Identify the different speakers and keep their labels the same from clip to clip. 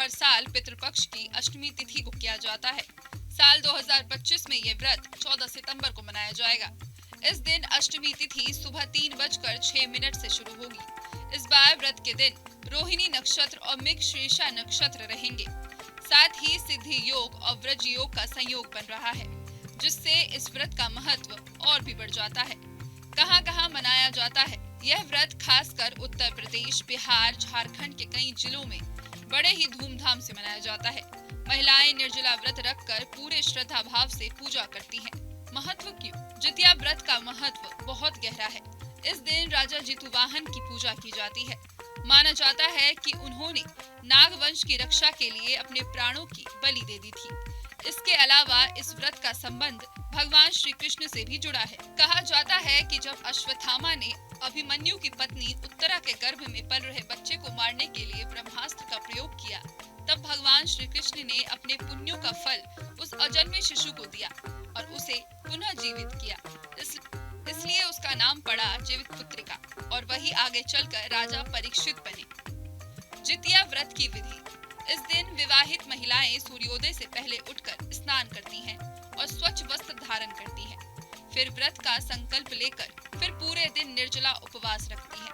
Speaker 1: हर साल पितृपक्ष की अष्टमी तिथि को किया जाता है। साल 2025 में ये व्रत 14 सितंबर को मनाया जाएगा। इस दिन अष्टमी तिथि सुबह 3:06 से शुरू होगी। इस बार व्रत के दिन रोहिणी नक्षत्र और मृगशीर्षा नक्षत्र रहेंगे। साथ ही सिद्धि योग और व्रज योग का संयोग बन रहा है, जिससे इस व्रत का महत्व और भी बढ़ जाता है। कहां-कहां मनाया जाता है यह व्रत? खासकर उत्तर प्रदेश, बिहार, झारखंड के कई जिलों में बड़े ही धूमधाम से मनाया जाता है। महिलाएं निर्जला व्रत रखकर पूरे श्रद्धा भाव से पूजा करती हैं। महत्व क्यों? जितिया व्रत का महत्व बहुत गहरा है। इस दिन राजा जितुवाहन की पूजा की जाती है। माना जाता है कि उन्होंने नागवंश की रक्षा के लिए अपने प्राणों की बलि दे दी थी। इसके अलावा इस व्रत का संबंध भगवान श्री कृष्ण से भी जुड़ा है। कहा जाता है कि जब अश्वत्थामा ने अभिमन्यु की पत्नी उत्तरा के गर्भ में पल रहे बच्चे को मारने के लिए ब्रह्मास्त्र का प्रयोग किया, तब भगवान श्री कृष्ण ने अपने पुण्यों का फल उस अजन्मे शिशु को दिया और उसे पुनः जीवित किया। इसलिए उसका नाम पड़ा जीवित पुत्रिका और वही आगे चलकर राजा परीक्षित बने। जितिया व्रत की विधि। इस दिन विवाहित महिलाएं सूर्योदय से पहले उठकर स्नान करती हैं और स्वच्छ वस्त्र धारण करती हैं। फिर व्रत का संकल्प लेकर फिर पूरे दिन निर्जला उपवास रखती हैं।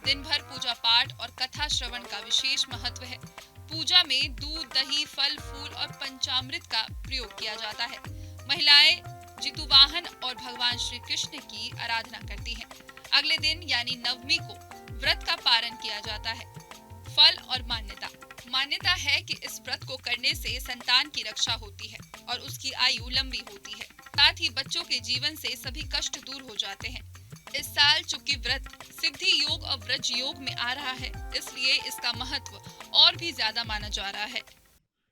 Speaker 1: दिन भर पूजा पाठ और कथा श्रवण का विशेष महत्व है। पूजा में दूध, दही, फल, फूल और पंचामृत का प्रयोग किया जाता है। महिलाएं जितुवाहन और भगवान श्री कृष्ण की आराधना करती हैं। अगले दिन यानी नवमी को व्रत का पारण किया जाता है। फल और मान्यता। मान्यता है कि इस व्रत को करने से संतान की रक्षा होती है और उसकी आयु लंबी होती है। साथ ही बच्चों के जीवन से सभी कष्ट दूर हो जाते हैं। इस साल चूंकि व्रत सिद्धि योग और व्रज योग में आ रहा है, इसलिए इसका महत्व और भी ज्यादा माना जा रहा है।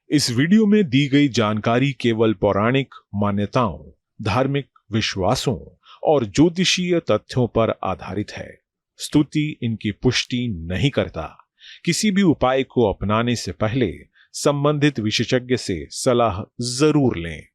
Speaker 2: इस वीडियो में दी गई जानकारी केवल पौराणिक मान्यताओं, धार्मिक विश्वासों और ज्योतिषीय तथ्यों पर आधारित है। स्तुति इनकी पुष्टि नहीं करता। किसी भी उपाय को अपनाने से पहले संबंधित विशेषज्ञ से सलाह जरूर लें।